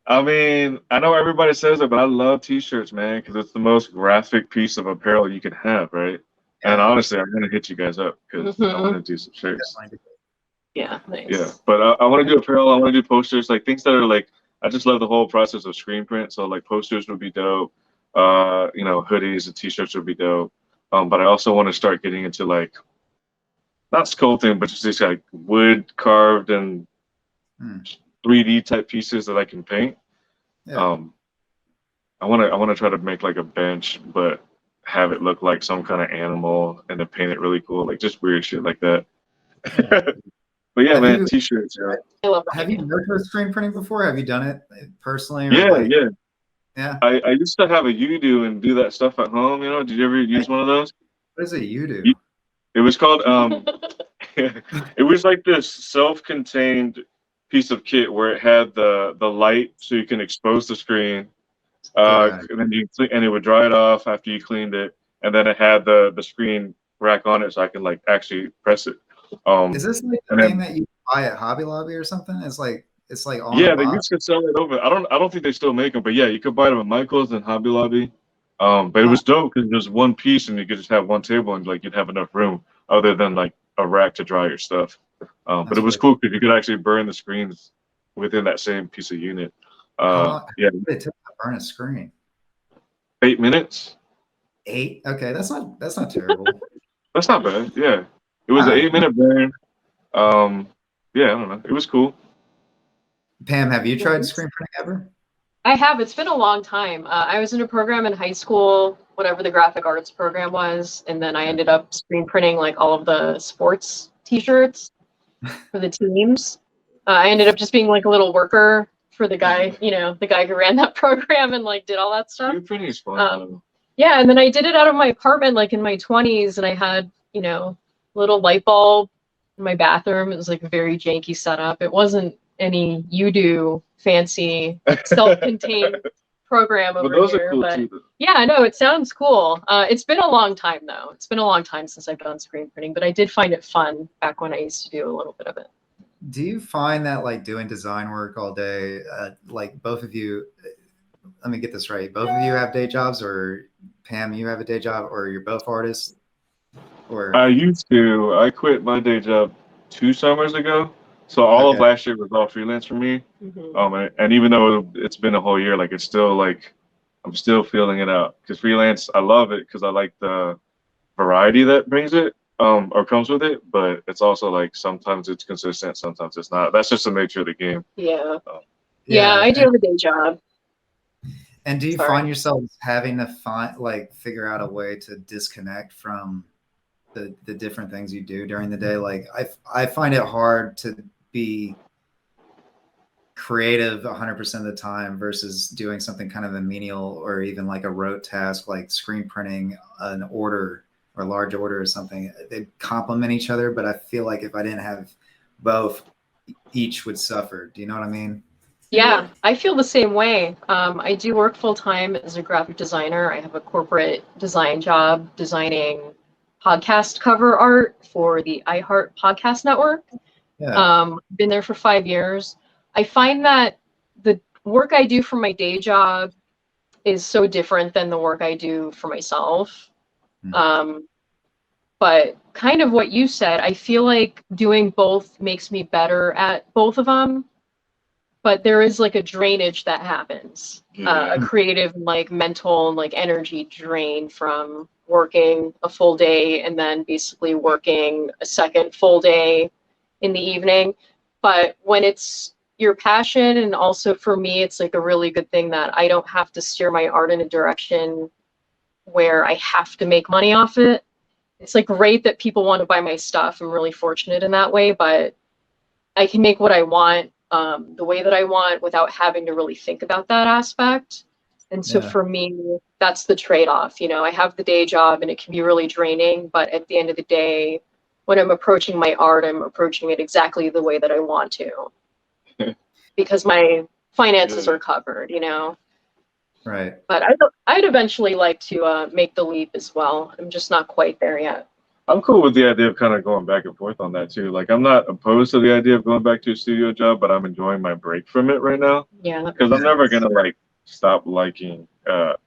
I mean, I know everybody says it, but I love t-shirts, man, because it's the most graphic piece of apparel you can have, right? Yeah. And honestly, I'm gonna hit you guys up because I want to do some shirts. Yeah, nice. Yeah, but I want to do apparel. I want to do posters, like things that are like. I just love the whole process of screen print. So like posters would be dope. Hoodies and t-shirts would be dope. But I also want to start getting into like, not sculpting, but just these like wood carved and 3D type pieces that I can paint. Yeah. I want to try to make like a bench, but have it look like some kind of animal and then paint it really cool, like just weird shit like that. But yeah, man, t-shirts. Yeah. I love Have you worked with screen printing before? Have you done it personally? Yeah. I used to have a Udo and do that stuff at home. Did you ever use one of those? What is a Udo? It was called. It was like this self-contained piece of kit where it had the light so you can expose the screen, and then and it would dry it off after you cleaned it, and then it had the screen rack on it so I can like actually press it. Is this like the thing that you buy at Hobby Lobby or something? It's like on they used to sell it over. I don't think they still make them, but yeah, you could buy them at Michael's and Hobby Lobby. But it was dope because there's one piece and you could just have one table and like you'd have enough room other than like a rack to dry your stuff. But it was cool because you could actually burn the screens within that same piece of unit. How did it take to burn a screen? 8 minutes. 8? Okay, that's not terrible. That's not bad. Yeah. It was an 8-minute burn. Yeah, I don't know. It was cool. Pam, have you tried screen printing ever? I have. It's been a long time. I was in a program in high school, whatever the graphic arts program was, and then I ended up screen printing like all of the sports t-shirts for the teams. I ended up just being like a little worker for the guy, the guy who ran that program and like did all that stuff. Screen printing is fun. Yeah, and then I did it out of my apartment like in my 20s, and I had, little light bulb in my bathroom. It was like a very janky setup. It wasn't any Udo fancy self-contained program over those here. Are cool but too, yeah, no, it sounds cool. It's been a long time though. It's been a long time since I've done screen printing, but I did find it fun back when I used to do a little bit of it. Do you find that like doing design work all day, like both of you, let me get this right, both of you have day jobs, or Pam, you have a day job, or you're both artists? Or I used to. I quit my day job 2 summers ago. So all of last year was all freelance for me. And even though it's been a whole year, like it's still like I'm still feeling it out. Because freelance, I love it because I like the variety that brings it or comes with it. But it's also like sometimes it's consistent, sometimes it's not. That's just the nature of the game. Yeah. Yeah, I do have a day job. And do you find yourself having to figure out a way to disconnect from the different things you do during the day? Like I find it hard to be creative 100% of the time versus doing something kind of a menial or even like a rote task like screen printing an order or a large order or something. They complement each other, but I feel like if I didn't have both, each would suffer. Do you know what I mean? Yeah, I feel the same way. I do work full-time as a graphic designer. I have a corporate design job designing podcast cover art for the iHeart podcast network. Yeah. Been there for 5 years. I find that the work I do for my day job is so different than the work I do for myself. Mm. But kind of what you said, I feel like doing both makes me better at both of them. But there is like a drainage that happens, a creative, like mental, like energy drain from working a full day and then basically working a second full day in the evening. But when it's your passion, and also for me, it's like a really good thing that I don't have to steer my art in a direction where I have to make money off it. It's like great that people want to buy my stuff. I'm really fortunate in that way, but I can make what I want the way that I want without having to really think about that aspect. And so Yeah. for me, that's the trade-off. You know, I have the day job and it can be really draining, but at the end of the day, when I'm approaching my art, I'm approaching it exactly the way that I want to because my finances are covered, you know. Right. But I'd eventually like to make the leap as well. I'm just not quite there yet. I'm cool with the idea of kind of going back and forth on that too. Like, I'm not opposed to the idea of going back to a studio job, but I'm enjoying my break from it right now. Yeah. Because I'm never gonna like stop liking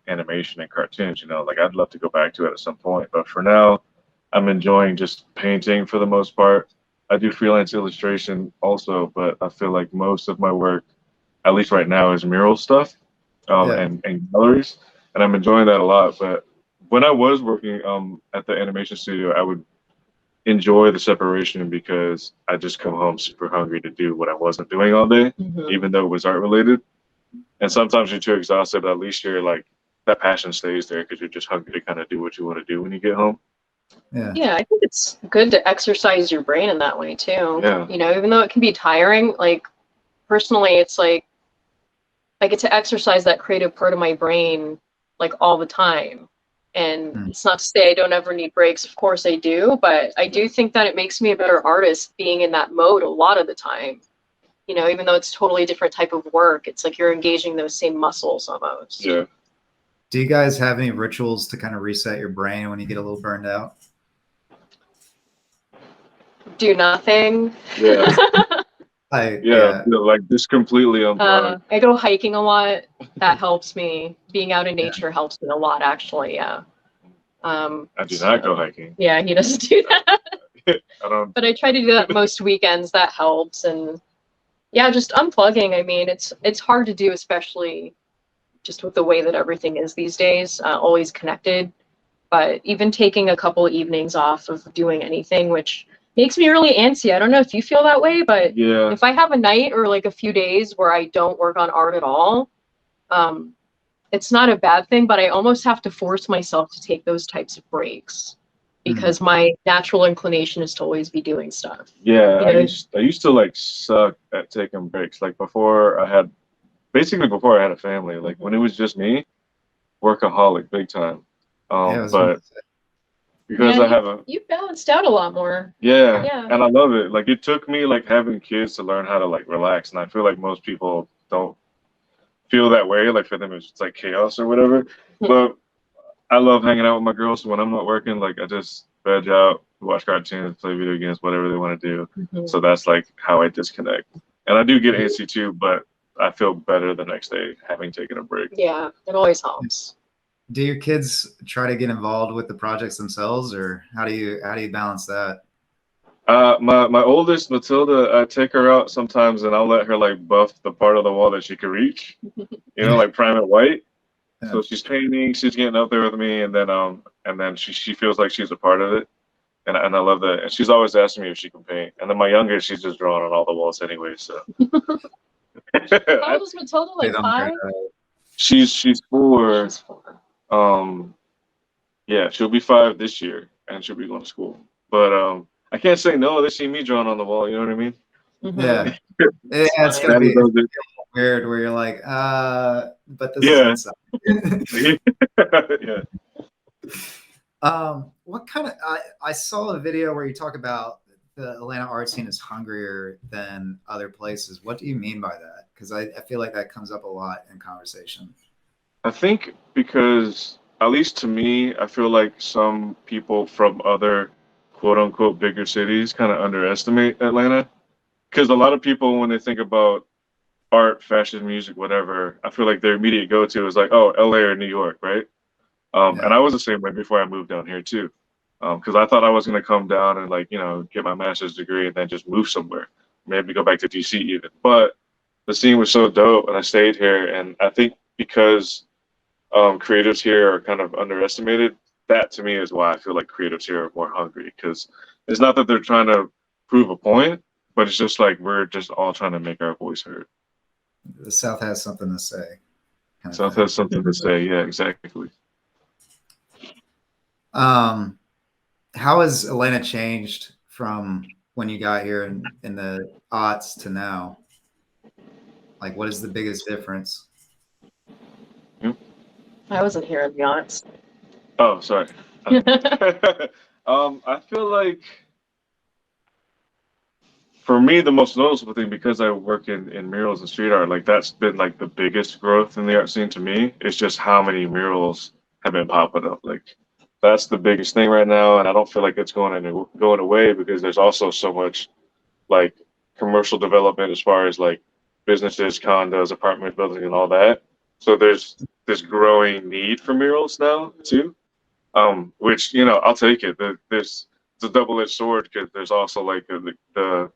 animation and cartoons. You know, like I'd love to go back to it at some point, but for now, I'm enjoying just painting for the most part. I do freelance illustration also, but I feel like most of my work, at least right now, is mural stuff Yeah. and galleries, and I'm enjoying that a lot. But when I was working at the animation studio, I would enjoy the separation because I just come home super hungry to do what I wasn't doing all day, even though it was art related. And sometimes you're too exhausted, but at least you're like that passion stays there because you're just hungry to kind of do what you want to do when you get home. Yeah. Yeah, I think it's good to exercise your brain in that way too. Yeah. You know, even though it can be tiring, like personally, it's like I get to exercise that creative part of my brain like all the time. And it's not to say I don't ever need breaks. Of course I do, but I do think that it makes me a better artist being in that mode a lot of the time. You know, even though it's totally different type of work, it's like you're engaging those same muscles almost. Yeah. Do you guys have any rituals to kind of reset your brain when you get a little burned out? Do nothing. Yeah. Yeah. Like just completely unplugged. I go hiking a lot. That helps me. Being out in nature helps me a lot, actually. Yeah. I do not go hiking. Yeah, he doesn't do that. I don't. But I try to do that most weekends. That helps. And yeah, just unplugging. I mean, it's hard to do, especially just with the way that everything is these days, always connected. But even taking a couple evenings off of doing anything, which makes me really antsy. I don't know if you feel that way, but Yeah. if I have a night or like a few days where I don't work on art at all, it's not a bad thing, but I almost have to force myself to take those types of breaks because my natural inclination is to always be doing stuff. Yeah, You know? I used to like suck at taking breaks. Like before I had a family, like when it was just me, workaholic big time. But because I have a you balanced out a lot more. yeah, and I love it. Like it took me like having kids to learn how to like relax, and I feel like most people don't feel that way. Like for them, it's just like chaos or whatever. But I love hanging out with my girls. So when I'm not working, like I just veg out, watch cartoons, play video games, whatever they want to do. So that's like how I disconnect. And I do get antsy too, but I feel better the next day having taken a break. Yeah, it always helps. Do your kids try to get involved with the projects themselves, or how do you balance that? My oldest Matilda, I take her out sometimes and I'll let her like buff the part of the wall that she can reach. You know, like prime it white. Yeah. So she's painting, she's getting up there with me, and then she feels like she's a part of it, and I love that. And she's always asking me if she can paint. And then my youngest, she's just drawing on all the walls anyway. So How old is Matilda? Like 5? She's 4. She's 4. Yeah, she'll be 5 this year, and she'll be going to school. But I can't say no. They see me drawing on the wall. You know what I mean? Yeah. Yeah, it's gonna be weird where you're like, but this is inside. Yeah. What kind of I saw a video where you talk about the Atlanta art scene is hungrier than other places. What do you mean by that? Because I feel like that comes up a lot in conversation. I think because, at least to me, I feel like some people from other quote unquote bigger cities kind of underestimate Atlanta. Because a lot of people, when they think about art, fashion, music, whatever, I feel like their immediate go-to is like, oh, LA or New York, right? And I was the same way before I moved down here too, because I thought I was gonna come down and like get my master's degree and then just move somewhere, maybe go back to DC even. But the scene was so dope, and I stayed here. And I think because creatives here are kind of underestimated, that to me is why I feel like creatives here are more hungry. Because it's not that they're trying to prove a point, but it's just like we're just all trying to make our voice heard. The South has something to say. South has something to say. Yeah, exactly. How has Atlanta changed from when you got here in the aughts to now? Like, what is the biggest difference? I wasn't here in the aughts. Oh, sorry. I feel like for me, the most noticeable thing, because I work in murals and street art, like that's been like the biggest growth in the art scene to me. It's just how many murals have been popping up. Like that's the biggest thing right now, and I don't feel like it's going away because there's also so much like commercial development as far as like businesses, condos, apartment buildings, and all that. So there's this growing need for murals now too, which I'll take it. There's it's a double-edged sword because there's also like the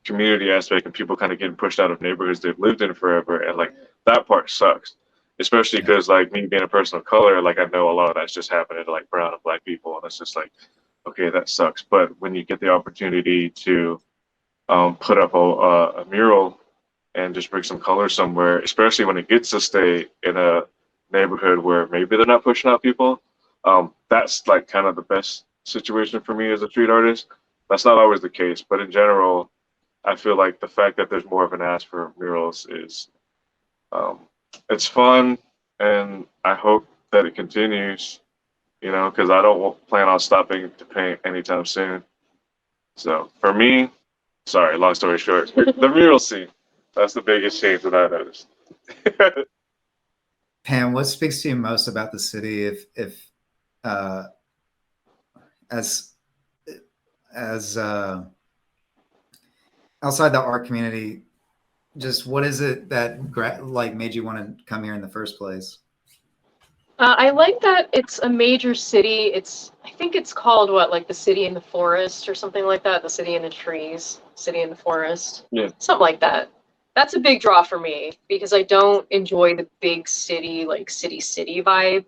community aspect and people kind of getting pushed out of neighborhoods they've lived in forever, and like that part sucks, especially because like me being a person of color, like I know a lot of that's just happening to like brown and black people, and it's just like, okay, that sucks. But when you get the opportunity to put up a mural and just bring some color somewhere, especially when it gets to stay in a neighborhood where maybe they're not pushing out people, that's like kind of the best situation for me as a street artist. That's not always the case, but in general, I feel like the fact that there's more of an ask for murals is it's fun, and I hope that it continues. Because I don't plan on stopping to paint anytime soon. So for me, sorry, long story short, the mural scene. That's the biggest change that I noticed. Pam, what speaks to you most about the city? If as outside the art community, just what is it that like made you want to come here in the first place? I like that it's a major city. I think it's called what, like the city in the forest or something like that. The city in the trees, city in the forest. Yeah. Something like that. That's a big draw for me because I don't enjoy the big city, like city vibe.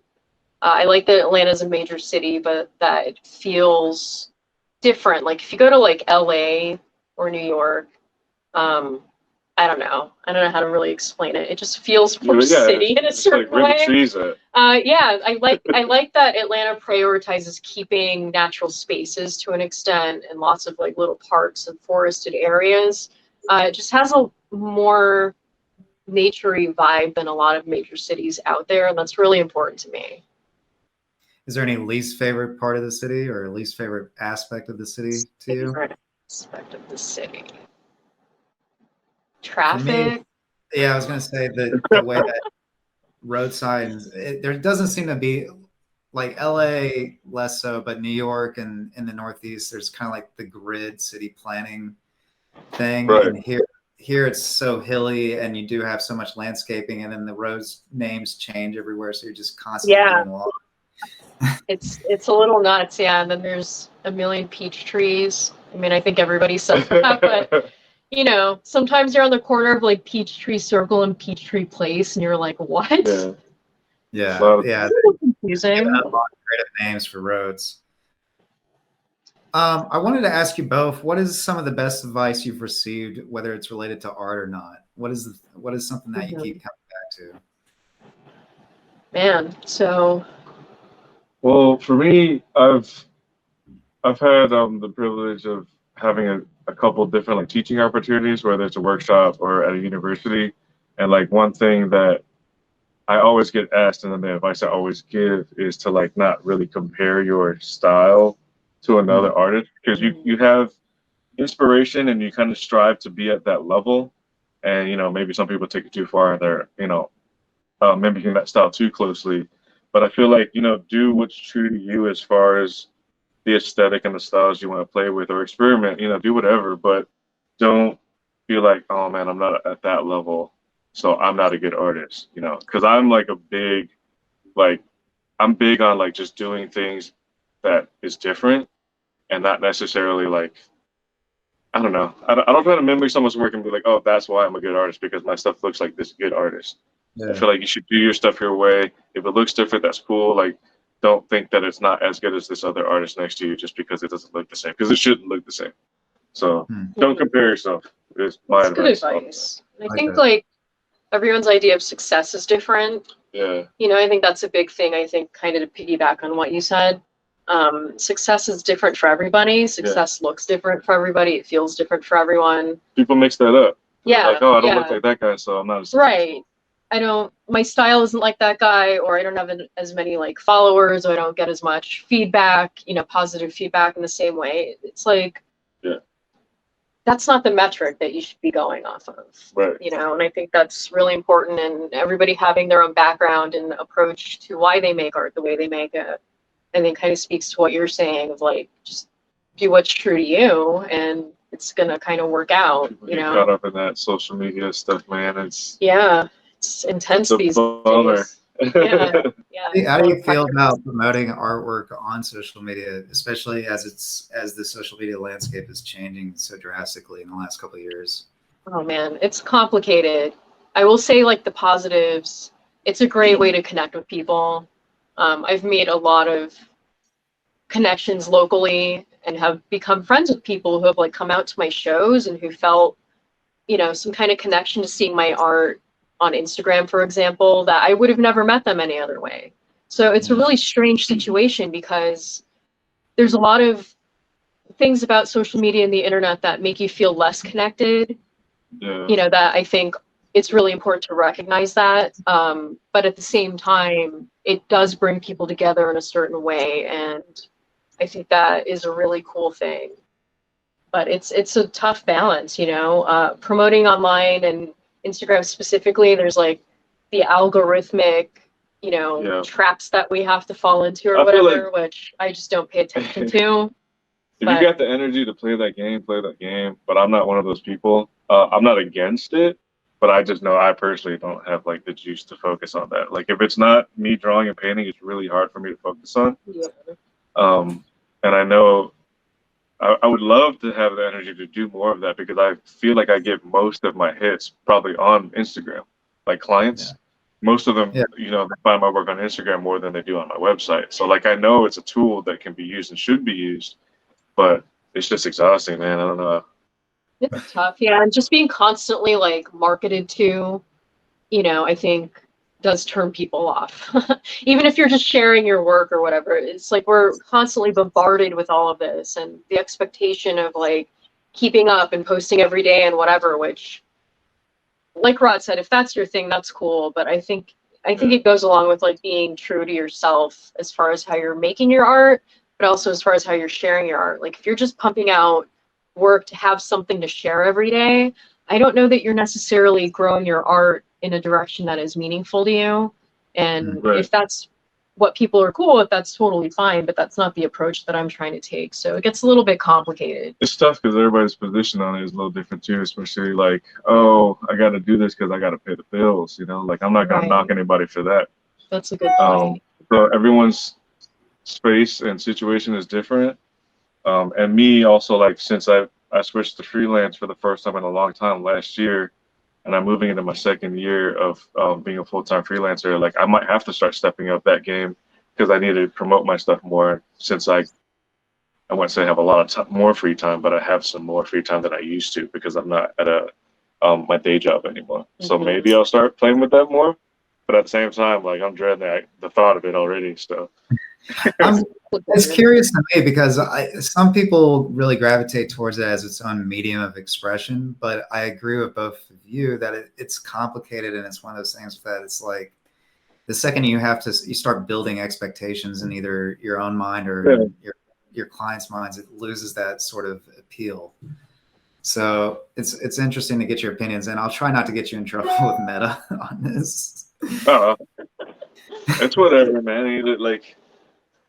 I like that Atlanta's a major city, but that it feels different. Like if you go to like LA or New York, I don't know. I don't know how to really explain it. It just feels more city in a certain like way. Trees at. Yeah, I like that Atlanta prioritizes keeping natural spaces to an extent and lots of like little parks and forested areas. It just has a more naturey vibe than a lot of major cities out there, and that's really important to me. Is there any least favorite part of the city or least favorite aspect of the city to you? Favorite aspect of the city. Traffic. Me, yeah, I was gonna say the way that road signs, there doesn't seem to be, like LA less so, but New York and in the Northeast, there's kind of like the grid city planning thing. Right. And here it's so hilly, and you do have so much landscaping, and then the roads names change everywhere, so you're just constantly doing a lot. It's a little nuts, yeah. And then there's a million peach trees. I mean, I think everybody says that, but sometimes you're on the corner of like Peachtree Circle and Peachtree Place, and you're like, what? Yeah. It's a little confusing. A lot of creative names for roads. I wanted to ask you both, what is some of the best advice you've received, whether it's related to art or not? What is something that you keep coming back to? Man, so. Well, for me, I've had the privilege of having a couple different like teaching opportunities, whether it's a workshop or at a university. And like one thing that I always get asked, and then the advice I always give is to like not really compare your style to another artist, because you have inspiration and you kind of strive to be at that level. And maybe some people take it too far and they're mimicking that style too closely. But I feel like do what's true to you as far as the aesthetic and the styles you want to play with or experiment, do whatever, but don't feel like, oh man, I'm not at that level. so I'm not a good artist, you know, because I'm like I'm big on like just doing things that is different and not necessarily like, I don't know. I don't try to mimic someone's work and be like, oh, that's why I'm a good artist because my stuff looks like this good artist. I Yeah. feel like you should do your stuff your way. If it looks different, that's cool. Like, don't think that it's not as good as this other artist next to you just because it doesn't look the same, because it shouldn't look the same. So don't compare yourself. Is my That's good advice. I think like everyone's idea of success is different. Yeah. You know, I think that's a big thing. I think kind of to piggyback on what you said, success is different for everybody. Success looks different for everybody. It feels different for everyone. People mix that up. Yeah. Like, oh, I don't look like that guy, so I'm not as right. My style isn't like that guy, or I don't have as many like followers, or I don't get as much feedback, you know, positive feedback in the same way. It's like, that's not the metric that you should be going off of, right. You know, and I think that's really important, and everybody having their own background and approach to why they make art the way they make it. And it kind of speaks to what you're saying of like, just do what's true to you and it's going to kind of work out, People you get know? caught up in that social media stuff, man. It's intense it's these bummer. days. Yeah. How do you feel about promoting artwork on social media, especially as the social media landscape is changing so drastically in the last couple of years? Oh man, it's complicated. I will say like the positives, it's a great way to connect with people. I've made a lot of connections locally and have become friends with people who have like come out to my shows and who felt, you know, some kind of connection to seeing my art on Instagram, for example, that I would have never met them any other way. So it's a really strange situation because there's a lot of things about social media and the internet that make you feel less connected. You know, that I think it's really important to recognize that. But at the same time, it does bring people together in a certain way. And I think that is a really cool thing. But it's a tough balance, you know, promoting online and Instagram specifically, there's like the algorithmic, you know, traps that we have to fall into or whatever, like, which I just don't pay attention to. If you got the energy to play that game, play that game. But I'm not one of those people. I'm not against it, but I just know I personally don't have like the juice to focus on that. Like if it's not me drawing and painting, it's really hard for me to focus on. And I know I would love to have the energy to do more of that because I feel like I get most of my hits probably on Instagram. Like clients, most of them, you know, they find my work on Instagram more than they do on my website. So like I know it's a tool that can be used and should be used, but it's just exhausting, man. I don't know. It's tough, and just being constantly like marketed to, you know, I think does turn people off. Even if you're just sharing your work or whatever, it's like we're constantly bombarded with all of this and the expectation of like keeping up and posting every day and whatever, which like Rod said, if that's your thing, that's cool. But I think it goes along with like being true to yourself as far as how you're making your art, but also as far as how you're sharing your art. Like if you're just pumping out work to have something to share every day, I don't know that you're necessarily growing your art in a direction that is meaningful to you. And if that's what people are cool with, that's totally fine, but that's not the approach that I'm trying to take. So it gets a little bit complicated. It's tough because everybody's position on it is a little different too, especially like, oh, I got to do this because I got to pay the bills, you know, like I'm not going to knock anybody for that. That's a good point. So everyone's space and situation is different. And me also, like, since I switched to freelance for the first time in a long time last year, and I'm moving into my second year of being a full-time freelancer, like I might have to start stepping up that game because I need to promote my stuff more since I wouldn't say I have a lot of more free time, but I have some more free time than I used to because I'm not at my day job anymore. So maybe I'll start playing with that more. But at the same time, like I'm dreading the thought of it already. So it's curious to me because some people really gravitate towards it as its own medium of expression, but I agree with both of you that it's complicated and it's one of those things that it's like the second you start building expectations in either your own mind or your client's minds, it loses that sort of appeal. So it's interesting to get your opinions, and I'll try not to get you in trouble with Meta on this. It's whatever, man. Like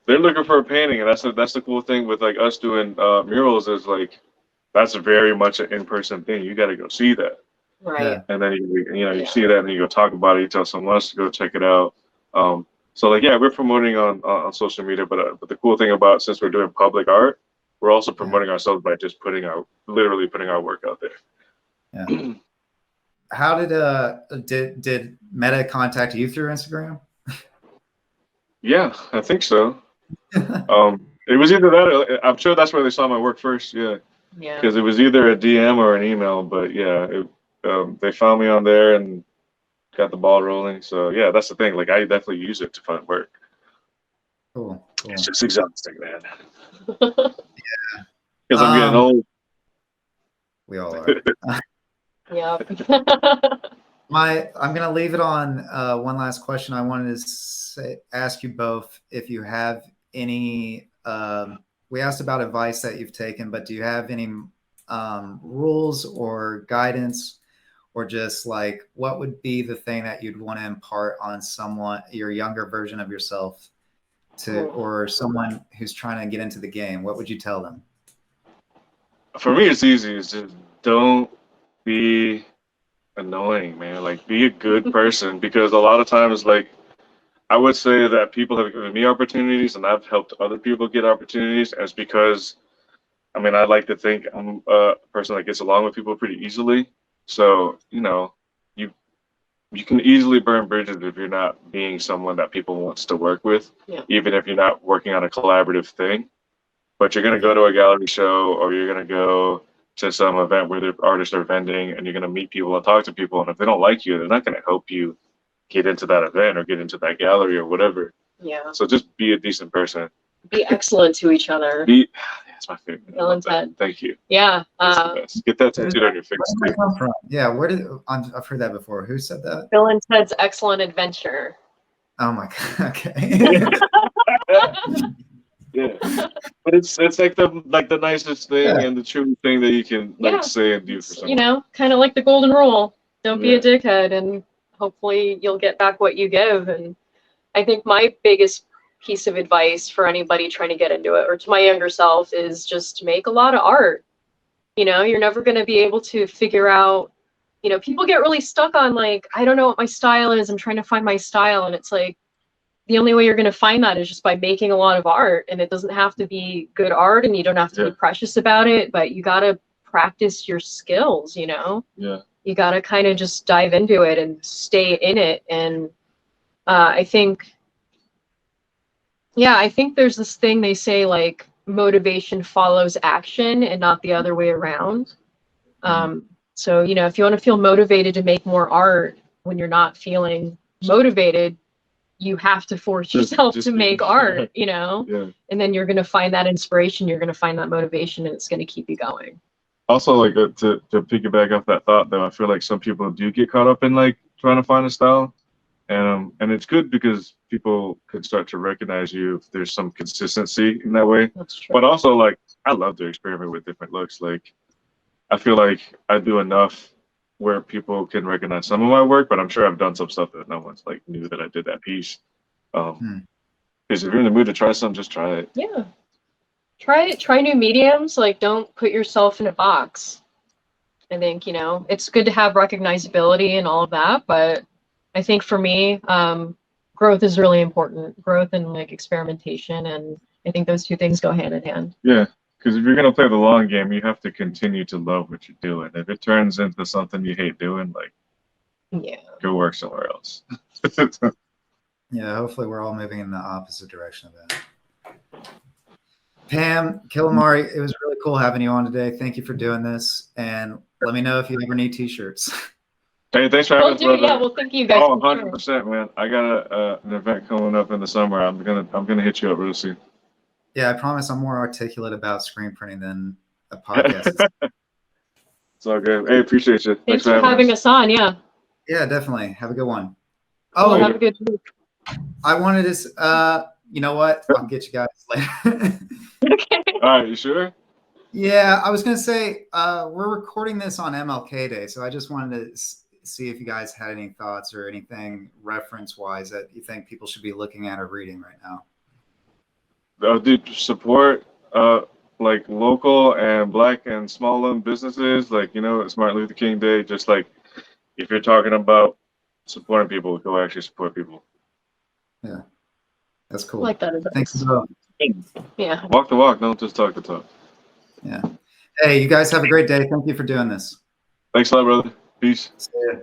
they're looking for a painting, and that's the cool thing with like us doing murals is like that's very much an in-person thing. You got to go see that. Right. And then you see that and you go talk about it, you tell someone else to go check it out. So like, yeah, we're promoting on social media, but the cool thing about, since we're doing public art, we're also promoting ourselves by just literally putting our work out there. Yeah. How did Meta contact you through Instagram? Yeah, I think so. It was either that, I'm sure that's where they saw my work first. Yeah. Yeah. Because it was either a DM or an email, but yeah, they found me on there and got the ball rolling. So yeah, that's the thing. Like, I definitely use it to find work. Cool. It's just exhausting, man. Yeah. Because I'm getting old. We all are. Yeah. I'm gonna leave it on one last question. I wanted to ask you both if you have any. We asked about advice that you've taken, but do you have any rules or guidance, or just like what would be the thing that you'd want to impart on someone, your younger version of yourself, or someone who's trying to get into the game? What would you tell them? For me, it's easy. It's just don't be annoying, man. Like, be a good person, because a lot of times, like, I would say that people have given me opportunities and I've helped other people get opportunities, and it's because, I mean, I like to think I'm a person that gets along with people pretty easily. So, you can easily burn bridges if you're not being someone that people wants to work with, even if you're not working on a collaborative thing. But you're going to go to a gallery show, or you're going to go to some event where the artists are vending, and you're going to meet people and talk to people. And if they don't like you, they're not going to help you get into that event or get into that gallery or whatever. Yeah. So just be a decent person. Be excellent to each other. That's my favorite. Bill and Ted. Thank you. Yeah. Get that tattooed on your face. Where did that come from? Yeah, I've heard that before. Who said that? Bill and Ted's Excellent Adventure. Oh my God. Okay. Yeah, but it's like the nicest thing and the true thing that you can say and do for someone. Kind of like the golden rule. Don't be a dickhead, and hopefully you'll get back what you give. And I think my biggest piece of advice for anybody trying to get into it, or to my younger self, is just make a lot of art. You're never going to be able to figure out, people get really stuck on like, I don't know what my style is. I'm trying to find my style. And it's like, the only way you're going to find that is just by making a lot of art. And it doesn't have to be good art, and you don't have to be precious about it, but you got to practice your skills, Yeah. You got to kind of just dive into it and stay in it. And I think there's this thing they say, like, motivation follows action and not the other way around. So, if you want to feel motivated to make more art when you're not feeling motivated, you have to force yourself to make art, and then you're going to find that inspiration, you're going to find that motivation, and it's going to keep you going. Also, like, to piggyback off that thought, though, I feel like some people do get caught up in like trying to find a style, and it's good because people can start to recognize you if there's some consistency in that way. That's true. But also, like, I love to experiment with different looks. Like, I feel like I do enough where people can recognize some of my work, but I'm sure I've done some stuff that no one's like knew that I did that piece. Because if you're in the mood to try something, just try it. Yeah. Try new mediums. Like, don't put yourself in a box. I think, it's good to have recognizability and all of that, but I think for me, growth is really important. Growth and like experimentation, and I think those two things go hand in hand. Yeah. Because if you're going to play the long game, you have to continue to love what you're doing. If it turns into something you hate doing, like, go work somewhere else. Yeah, hopefully we're all moving in the opposite direction of that. Pam, Killamari, it was really cool having you on today. Thank you for doing this. And let me know if you ever need t-shirts. Hey, thanks for having us, brother. Yeah, well, thank you guys. Oh, 100%, man. I got an event coming up in the summer. I'm gonna hit you up real soon. Yeah, I promise I'm more articulate about screen printing than a podcast. It's all good. Hey, appreciate you. Thanks for having us on. Yeah. Yeah, definitely. Have a good one. Oh, have a good week. I wanted to, you know what? I'll get you guys later. Okay. All right, you sure? Yeah, I was going to say, we're recording this on MLK Day, so I just wanted to see if you guys had any thoughts or anything reference-wise that you think people should be looking at or reading right now. Dude, support like local and Black and small-owned businesses. Like, it's Martin Luther King Day. Just like if you're talking about supporting people, go actually support people. Yeah, that's cool. I like that advice. Thanks both. Yeah. Walk the walk, don't just talk the talk. Yeah. Hey, you guys have a great day. Thank you for doing this. Thanks a lot, brother. Peace. See ya.